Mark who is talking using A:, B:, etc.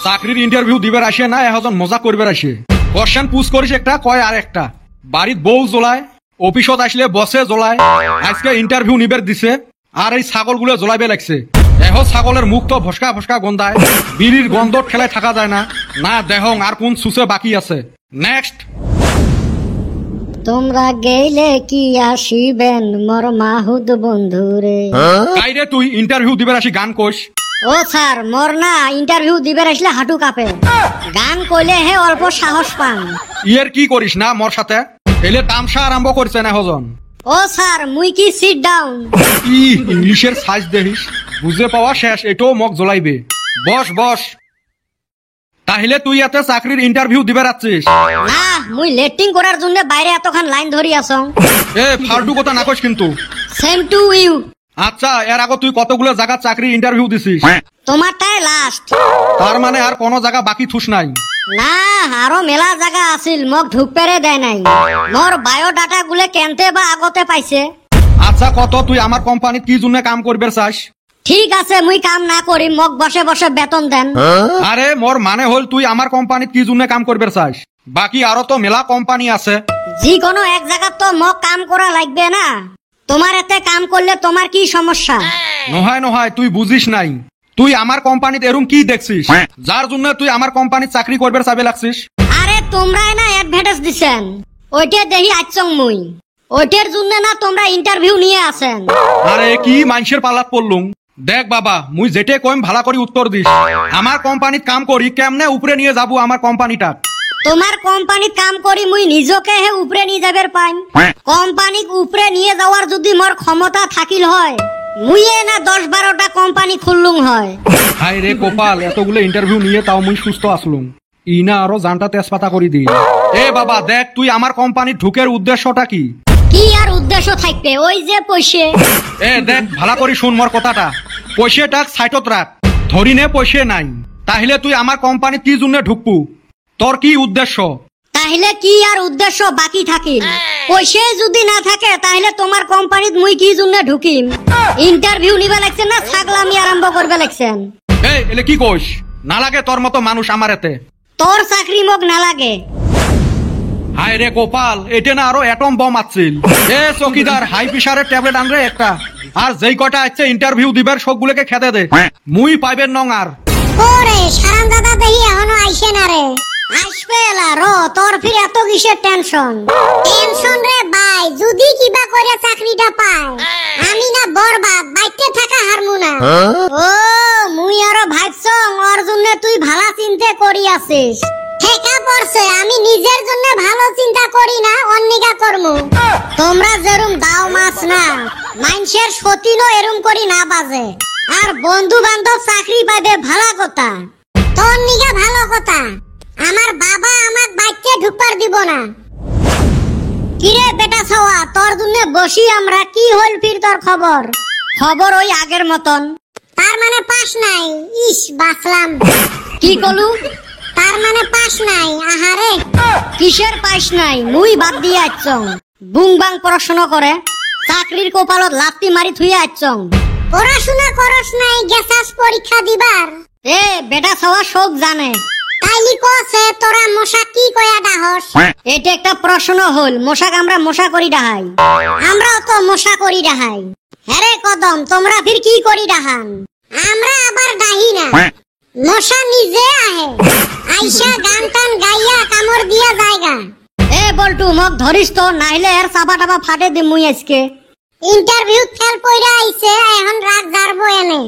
A: চাকরির ইন্টারভিউ দিবার আসে না এখন মজা করবার আসে। কোশ্চেন পুশ করিস একটা কয় আর একটা। বাড়িত বউ জ্বলায়, অফিসত আসলে বসে জ্বলায়, আজকে ইন্টারভিউ নিবার দিছে আর এই ছাগলগুলো জ্বলাইবে লাগছে। এখন ছাগলের মুখ তো ভসকা ভসকা গন্ধায়, বিড়ির গন্ধ ঠেলায় থাকা যায় না। না দেহং আর কোন সুসে বাকি আছে। নেক্সট।
B: তোমরা গেলে কি আসিবেন মোর মাহুদ বন্ধুরে।
A: কাইরে তুই ইন্টারভিউ দিবার আসি গান কোষ।
B: ও স্যার মোর না ইন্টারভিউ দিবার আসলে হাঁটু কাঁপে, গান কইলে হে অল্প সাহস পান।
A: ইয়ের কি করিস না মোর সাথে, এলে তামসা আরম্ভ করছে না হজন।
B: ও স্যার মুই কি সিট ডাউন।
A: ইংলিশের সাইজ দেখিস, বুঝে পাওয়া শেষ, এটাও মগ জ্বলাইবে। বস বস। তাহলে তুই এতে চাকরির ইন্টারভিউ দিবার আছিস?
B: না মুই লেটিং করার জন্য বাইরে এতখান লাইন ধরি আছং।
A: এ ফালতু কথা না কইস কিন্তু।
B: Same to you.
A: আচ্ছা এর আগে তুই কতগুলো জায়গা চাকরির ইন্টারভিউ দিছিস?
B: তোমারটাই লাস্ট।
A: তার মানে আর কোনো জায়গা বাকি থুস নাই?
B: না আরো মেলা জায়গা আছিল, মোক ঢুকপেরে দেয় নাই। মোর বায়োডাটা গুলে কেনতে বা আগতে পাইছে।
A: আচ্ছা কত তুই আমার কোম্পানিত কি জন্য কাম করবে চাস?
B: ঠিক আছে মুই কাম না করি, মোক বসে বসে বেতন দেন।
A: আরে মোর মানে হল তুই আমার কোম্পানিত কি জন্য কাম করবে চাস? বাকি আরো তো মেলা কোম্পানি আছে।
B: যে কোনো এক জায়গা তো মোক কাম করা লাগবে না। তোমার এতে কাম করলে তোমার কি সমস্যা?
A: নহয় নহয় তুই বুঝিস নাই। তুই আমার কোম্পানিত এরম কি দেখছিস যার জন্য তুই আমার কোম্পানিত চাকরি করবে চাবে লাগছিস?
B: আরে তোমরাই না অ্যাডভার্টাইজ দিছেন, ওইটা দেখি আইছং মুই। ওইটার জন্য না তোমরা ইন্টারভিউ নিয়ে আসেন।
A: আরে কি মানুষের পাল্লাত পড়লুম। দেখ বাবা মুই যেটে কইম ভালো করে উত্তর দিস। আমার কোম্পানিত কাম করি কেমনে উপরে নিয়ে যাবো আমার কোম্পানিটা?
B: তোমার কোম্পানিত কাম করি মুই নিজকে হে উপরে নিয়ে যাবার পাইম। কোম্পানিক উপরে নিয়ে যাওয়ার যদি মোর ক্ষমতা থাকিল হয়, মুইয়ে না 10-12টা কোম্পানি খুললুম হয়।
A: হাই রে কপাল, এতগুলো ইন্টারভিউ নিয়ে তাও মুই সুস্থ আসলুম। ইনা আরো জানটা তেজপাতা করে দি। এ বাবা দেখ তুই আমার কোম্পানির ঢুকের উদ্দেশ্যটা কি?
B: কি আর উদ্দেশ্য থাকবে, ওই যে পয়সে।
A: এ দেখ ভালো করে শুন মোর কথাটা। পয়সাটাক সাইটত রাখ, ধরি নে পয়সা নাই। তাহলে তুই আমার কোম্পানি কি জন্য ঢুকবু? তোর কি উদ্দেশ্য?
B: তাহলে কি আর উদ্দেশ্য বাকি থাকিল? পয়সা যদি না থাকে তাহলে তোমার কোম্পানিত মুই কি জন্য ঢুকিম? ইন্টারভিউ নিবা লাগছে না ছাগলামি আরম্ভ করবে লাগছেন?
A: এই এলে কি কইস? না লাগে তোর মতো মানুষ আমার এতে।
B: তোর চাকরি মোক না লাগে।
A: হাই রে গোপাল, এটা না আরো অ্যাটম বম আছিল। এ চকিদার হাই প্রেসারের ট্যাবলেট আনরে একটা। আর যেই কটা আছে ইন্টারভিউ দিবার সবগুলোকে খেতে দে, মুই পাইবেন নং আর।
B: ওরে সারান দাদা দেখি এখনো আইছে না রে। আসবে এলা র, তোর ফির এত কিসের টেনশন? টেনশন রে ভাই, যদি কিবা করে চাকরিটা পায় আমি না বরবাদ, বাইতে থাকা হারমু না। ও মুই আরো ভাবছং ওর জন্য তুই ভালো চিন্তা করি আছিস। ঠেকা পড়ছে, আমি নিজের জন্য ভালো চিন্তা করি না, অন্যিকা করমু। তোমরা যেরম দাও মাছ না, মানুষের সতীনও এরম করি না বাজে। আর বন্ধু বান্ধব চাকরি পাইবে ভালো কথা, তোর নিগা ভালো কথা। আমার বাবা আমাক বাইকে ঢুকবার দিব না। কিরে বেটা ছাওয়া, তোর জন্য বসি আমরা। কি হল ফির তোর খবর? খবর ওই আগের মতন। তার মানে পাস নাই? ইস বাঁচলাম। কি কলু? তার মানে পাস নাই? আহারে কিসের পাস নাই? মুই বাদ দিয়ে আইছং বুং বাং পড়াশোনা করে চাকরির কপালত লাত্তি মারি থুয়ে আইছং। পড়াশোনা করস নাই, গেছাস পরীক্ষা দিবার? এ বেটা ছাওয়া সব জানে। তাইলি কছে তোরা মশা কি কয়া ডাহস? এটা একটা প্রশ্ন হল। মশাক আমরা মশা করি ডাহাই। আমরাও তো মশা করি ডাহাই। হ্যারে কদম, তোমরা ফির কি করি ডাহান? আমরা আবার ডাহি না, মশা নিজে আহে, আইসা গান টান গাইয়া কামড় দিয়া জায়গা। এ বল্টু মক ধরিস তো, নাইলে এর চাপা টাপা ফাটে দিম মুই আজকে। ইন্টারভিউ ফেল কইরা আইছে, এখন রাত জারবো এনে।